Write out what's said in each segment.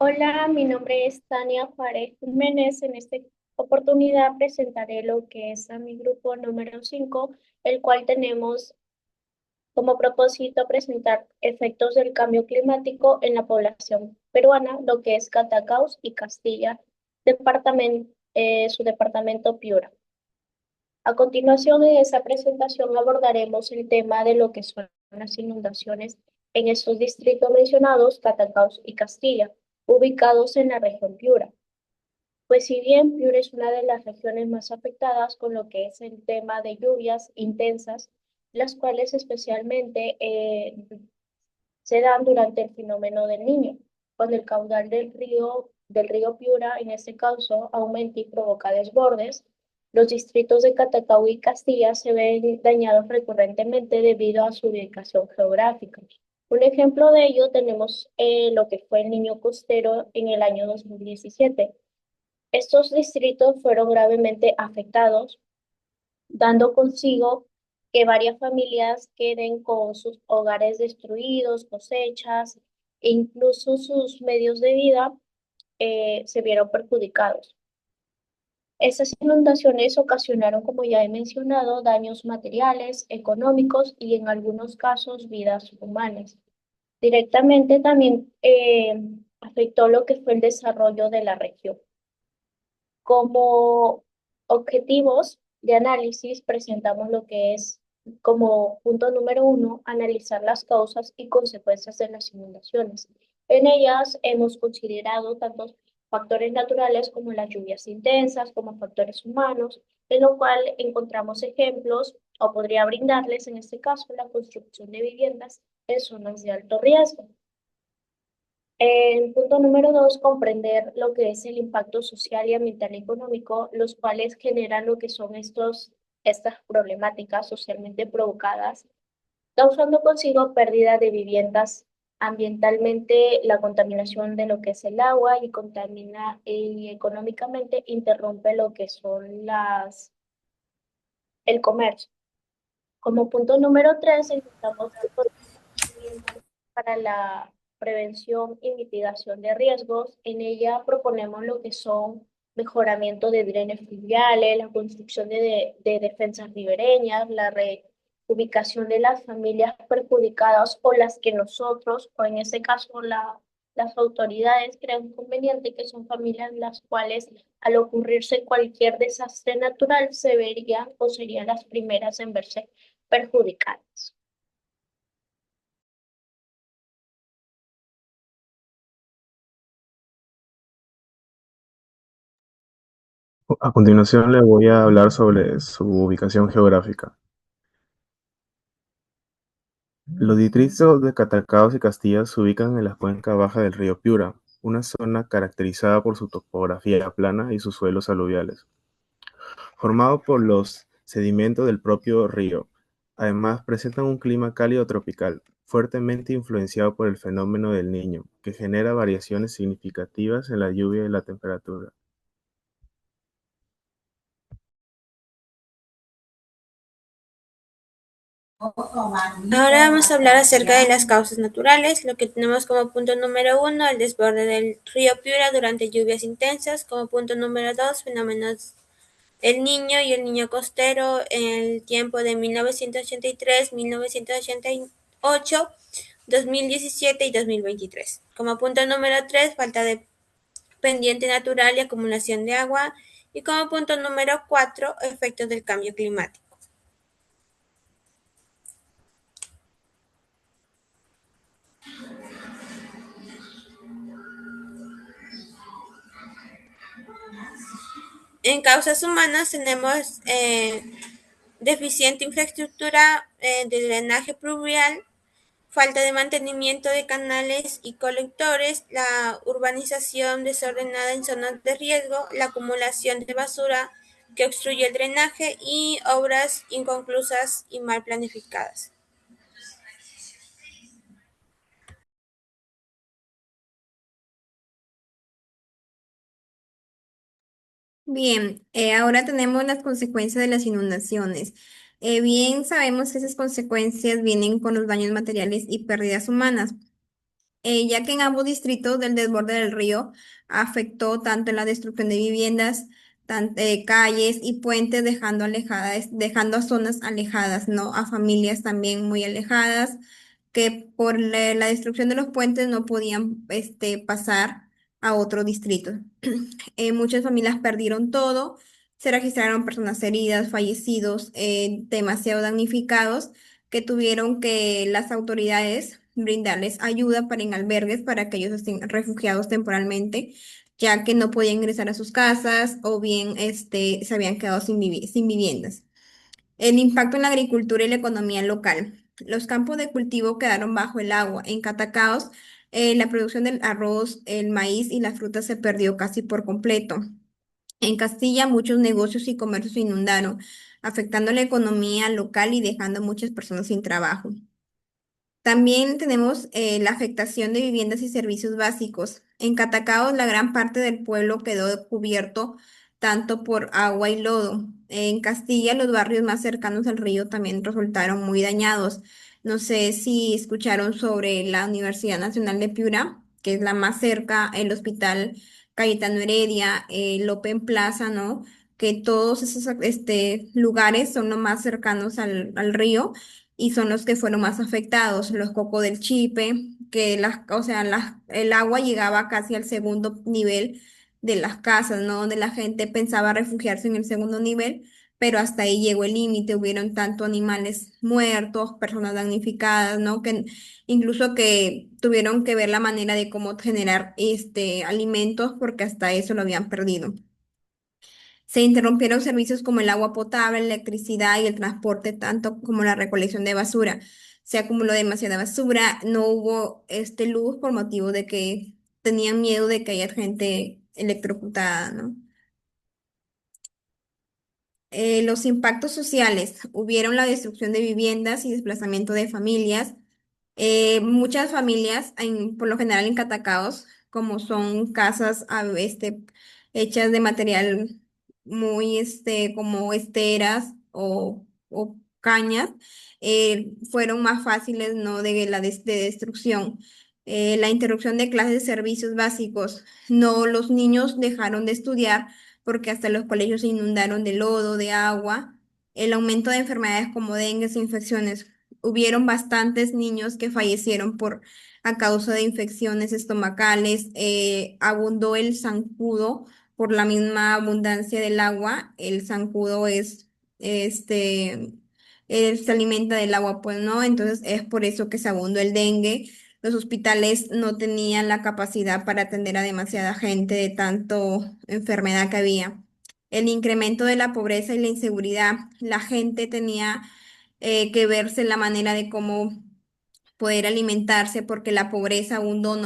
Hola, mi nombre es Tania Juárez Jiménez. En esta oportunidad presentaré lo que es a mi grupo número 5, el cual tenemos como propósito presentar efectos del cambio climático en la población peruana, lo que es Catacaos y Castilla, su departamento Piura. A continuación, en esa presentación abordaremos el tema de lo que son las inundaciones en estos distritos mencionados, Catacaos y Castilla, ubicados en la región Piura. Pues si bien Piura es una de las regiones más afectadas con lo que es el tema de lluvias intensas, las cuales especialmente se dan durante el fenómeno del Niño, cuando el caudal del río Piura, en este caso, aumenta y provoca desbordes. Los distritos de Catacau y Castilla se ven dañados recurrentemente debido a su ubicación geográfica. Un ejemplo de ello tenemos lo que fue el Niño Costero en el año 2017. Estos distritos fueron gravemente afectados, dando consigo que varias familias queden con sus hogares destruidos, cosechas e incluso sus medios de vida se vieron perjudicados. Estas inundaciones ocasionaron, como ya he mencionado, daños materiales, económicos y en algunos casos vidas humanas. Directamente también afectó lo que fue el desarrollo de la región. Como objetivos de análisis presentamos lo que es como punto número uno, analizar las causas y consecuencias de las inundaciones. En ellas hemos considerado tanto factores naturales como las lluvias intensas, como factores humanos, en lo cual encontramos ejemplos o podría brindarles en este caso la construcción de viviendas en zonas de alto riesgo. El punto número dos, comprender lo que es el impacto social y ambiental y económico, los cuales generan lo que son estas problemáticas socialmente provocadas, causando consigo pérdida de viviendas ambientalmente, la contaminación de lo que es el agua y contamina y económicamente interrumpe lo que son el comercio. Como punto número tres, encontramos herramientas para la prevención y mitigación de riesgos. En ella proponemos lo que son mejoramiento de drenes fluviales, la construcción de defensas ribereñas, la reubicación de las familias perjudicadas o las que nosotros, o en este caso las autoridades crean conveniente, que son familias las cuales al ocurrirse cualquier desastre natural se verían o serían las primeras en verse perjudicadas. A continuación le voy a hablar sobre su ubicación geográfica. Los distritos de Catacaos y Castilla se ubican en la cuenca baja del río Piura, una zona caracterizada por su topografía plana y sus suelos aluviales, formado por los sedimentos del propio río. Además, presentan un clima cálido tropical, fuertemente influenciado por el fenómeno del Niño, que genera variaciones significativas en la lluvia y la temperatura. Ahora vamos a hablar acerca de las causas naturales, lo que tenemos como punto número uno, el desborde del río Piura durante lluvias intensas, como punto número dos, fenómenos El Niño y el Niño Costero en el tiempo de 1983, 1988, 2017 y 2023. Como punto número tres, falta de pendiente natural y acumulación de agua. Y como punto número cuatro, efectos del cambio climático. En causas humanas tenemos deficiente infraestructura de drenaje pluvial, falta de mantenimiento de canales y colectores, la urbanización desordenada en zonas de riesgo, la acumulación de basura que obstruye el drenaje y obras inconclusas y mal planificadas. Bien, ahora tenemos las consecuencias de las inundaciones. Bien, sabemos que esas consecuencias vienen con los daños materiales y pérdidas humanas. Ya que en ambos distritos del desborde del río afectó tanto en la destrucción de viviendas, calles y puentes, dejando a zonas alejadas, ¿no? A familias también muy alejadas, que por la destrucción de los puentes no podían, pasar a otro distrito. Muchas familias perdieron todo, se registraron personas heridas, fallecidos, demasiado damnificados, que tuvieron que las autoridades brindarles ayuda para en albergues para que ellos estén refugiados temporalmente, ya que no podían ingresar a sus casas o bien se habían quedado sin viviendas. El impacto en la agricultura y la economía local. Los campos de cultivo quedaron bajo el agua. En Catacaos, la producción del arroz, el maíz y la fruta se perdió casi por completo. En Castilla, muchos negocios y comercios se inundaron, afectando la economía local y dejando a muchas personas sin trabajo. También tenemos la afectación de viviendas y servicios básicos. En Catacaos, la gran parte del pueblo quedó cubierto tanto por agua y lodo. En Castilla, los barrios más cercanos al río también resultaron muy dañados. No sé si escucharon sobre la Universidad Nacional de Piura, que es la más cerca, el Hospital Cayetano Heredia, el Open Plaza, ¿no? Que todos esos lugares son los más cercanos al río y son los que fueron más afectados, los Cocos del Chipe, que o sea, el agua llegaba casi al segundo nivel de las casas, ¿no? Donde la gente pensaba refugiarse en el segundo nivel, pero hasta ahí llegó el límite, hubieron tanto animales muertos, personas damnificadas, ¿no? Que incluso que tuvieron que ver la manera de cómo generar alimentos porque hasta eso lo habían perdido. Se interrumpieron servicios como el agua potable, la electricidad y el transporte, tanto como la recolección de basura. Se acumuló demasiada basura, no hubo luz por motivo de que tenían miedo de que haya gente electrocutada, ¿no? Los impactos sociales. Hubieron la destrucción de viviendas y desplazamiento de familias. Muchas familias, por lo general en Catacaos, como son casas hechas de material muy como esteras o cañas, fueron más fáciles, ¿no? De destrucción. La interrupción de clases de servicios básicos. No, los niños dejaron de estudiar porque hasta los colegios se inundaron de lodo, de agua. El aumento de enfermedades como dengue e infecciones. Hubieron bastantes niños que fallecieron a causa de infecciones estomacales. Abundó el zancudo por la misma abundancia del agua. El zancudo este, él se alimenta del agua, pues no. Entonces es por eso que se abundó el dengue. Los hospitales no tenían la capacidad para atender a demasiada gente de tanto enfermedad que había. El incremento de la pobreza y la inseguridad. La gente tenía que verse la manera de cómo poder alimentarse porque la pobreza abundó,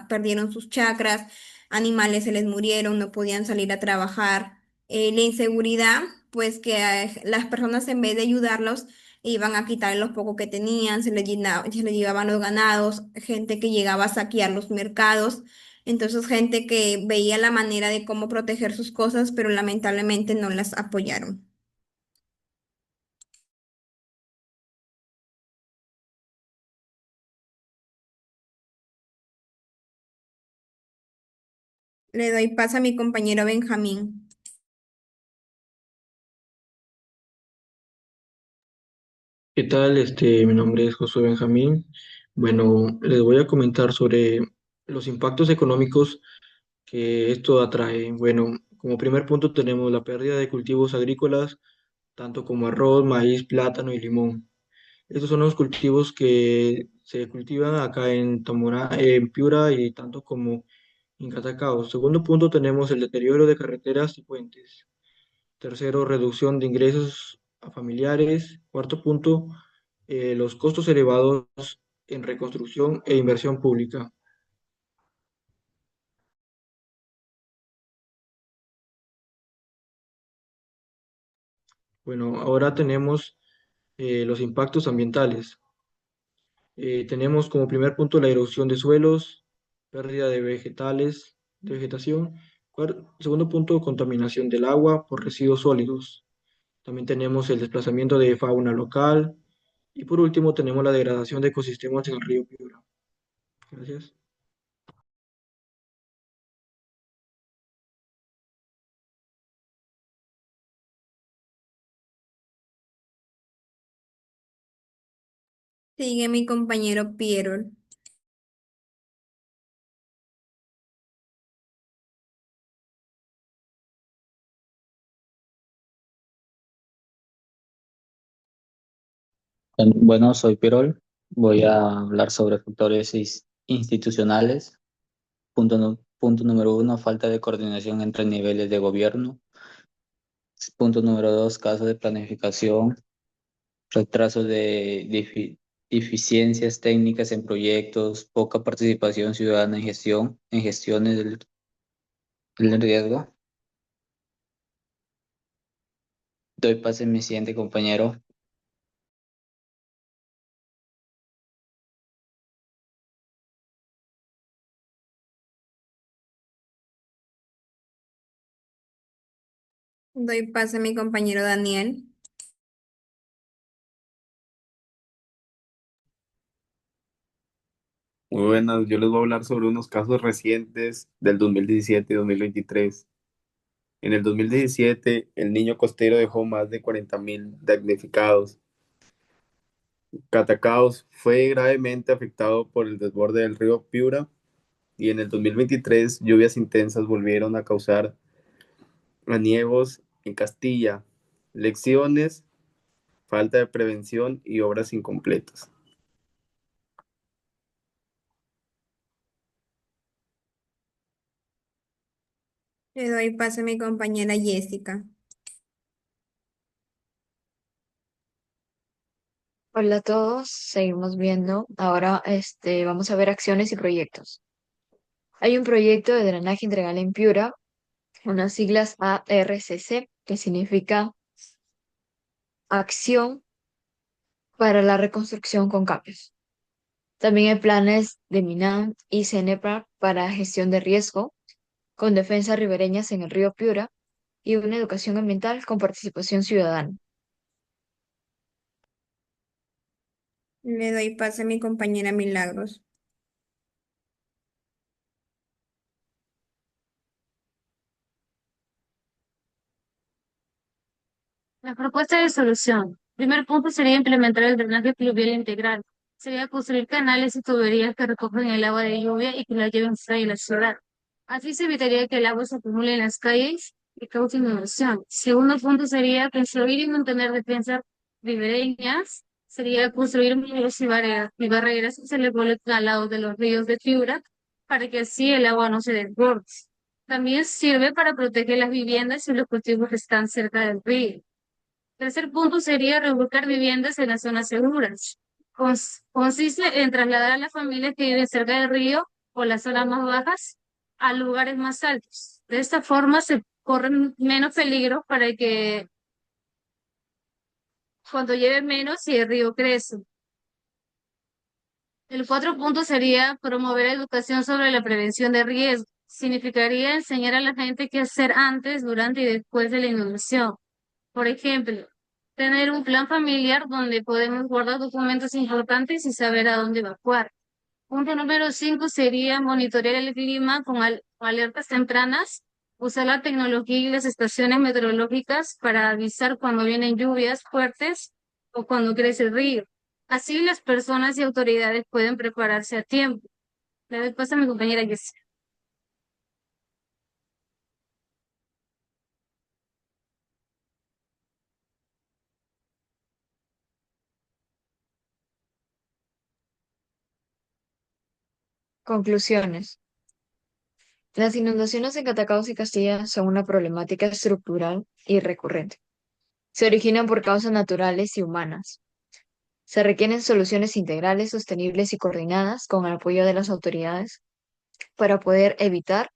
perdieron sus chakras, animales se les murieron, no podían salir a trabajar. La inseguridad, pues que las personas en vez de ayudarlos, iban a quitar lo poco que tenían, se les llevaban los ganados, gente que llegaba a saquear los mercados. Entonces, gente que veía la manera de cómo proteger sus cosas, pero lamentablemente no las apoyaron. Le doy paso a mi compañero Benjamín. ¿Qué tal? Mi nombre es Josué Benjamín. Bueno, les voy a comentar sobre los impactos económicos que esto atrae. Bueno, como primer punto tenemos la pérdida de cultivos agrícolas, tanto como arroz, maíz, plátano y limón. Estos son los cultivos que se cultivan acá en en Piura y tanto como en Catacao. Segundo punto tenemos el deterioro de carreteras y puentes. Tercero, reducción de ingresos a familiares. Cuarto punto, los costos elevados en reconstrucción e inversión pública. Bueno, ahora tenemos los impactos ambientales. Tenemos como primer punto la erosión de suelos, pérdida de vegetales, de vegetación. Segundo punto, contaminación del agua por residuos sólidos. También tenemos el desplazamiento de fauna local. Y por último, tenemos la degradación de ecosistemas en el río Piura. Gracias. Sigue mi compañero Piero. Bueno, soy Pirol. Voy a hablar sobre factores institucionales. Punto número uno, falta de coordinación entre niveles de gobierno. Punto número dos, casos de planificación, retrasos de deficiencias técnicas en proyectos, poca participación ciudadana en gestiones del riesgo. Doy pase a mi siguiente compañero. Doy paso a mi compañero Daniel. Muy buenas, yo les voy a hablar sobre unos casos recientes del 2017 y 2023. En el 2017, el niño costero dejó más de 40.000 damnificados. Catacaos fue gravemente afectado por el desborde del río Piura y en el 2023 lluvias intensas volvieron a causar aniegos en Castilla, lecciones, falta de prevención y obras incompletas. Le doy paso a mi compañera Jessica. Hola a todos, seguimos viendo. Ahora vamos a ver acciones y proyectos. Hay un proyecto de drenaje integral en Piura, unas siglas ARCC, que significa Acción para la Reconstrucción con Cambios. También hay planes de MINAM y CENEPRA para gestión de riesgo, con defensas ribereñas en el río Piura y una educación ambiental con participación ciudadana. Le doy paso a mi compañera Milagros. La propuesta de solución. Primer punto sería implementar el drenaje fluvial integral. Sería construir canales y tuberías que recogen el agua de lluvia y que la lleven fuera de la ciudad. Así se evitaría que el agua se acumule en las calles y cause inundación. Segundo punto sería construir y mantener defensas ribereñas. Sería construir muros y barreras que se le coloquen al lado de los ríos de fibra para que así el agua no se desborde. También sirve para proteger las viviendas y los cultivos que están cerca del río. Tercer punto sería reubicar viviendas en las zonas seguras. Consiste en trasladar a las familias que viven cerca del río o las zonas más bajas a lugares más altos. De esta forma se corren menos peligro para que cuando lleve menos y el río crece. El cuarto punto sería promover educación sobre la prevención de riesgos. Significaría enseñar a la gente qué hacer antes, durante y después de la inundación. Por ejemplo, tener un plan familiar donde podemos guardar documentos importantes y saber a dónde evacuar. Punto número 5 sería monitorear el clima con alertas tempranas, usar la tecnología y las estaciones meteorológicas para avisar cuando vienen lluvias fuertes o cuando crece el río. Así las personas y autoridades pueden prepararse a tiempo. Le doy paso a mi compañera Jessica. Conclusiones. Las inundaciones en Catacaos y Castilla son una problemática estructural y recurrente. Se originan por causas naturales y humanas. Se requieren soluciones integrales, sostenibles y coordinadas con el apoyo de las autoridades para poder evitar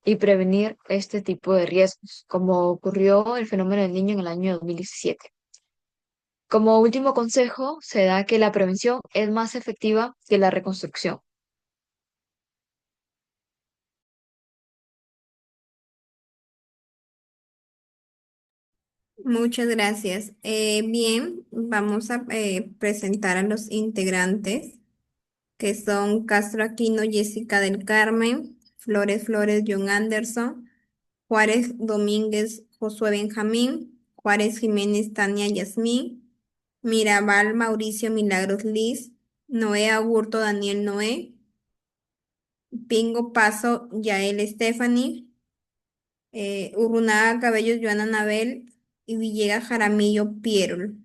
y prevenir este tipo de riesgos, como ocurrió el fenómeno del Niño en el año 2017. Como último consejo, se da que la prevención es más efectiva que la reconstrucción. Muchas gracias. Bien, vamos a presentar a los integrantes. que son Castro Aquino, Jessica del Carmen, Flores Flores, John Anderson, Juárez Domínguez, Josué Benjamín, Juárez Jiménez, Tania Yasmín, Mirabal, Mauricio Milagros Liz, Noé Aburto, Daniel Noé, Pingo Paso, Yael Stephanie, Urrunaga Cabellos, Joana Anabel y Villegas Jaramillo, Pierol.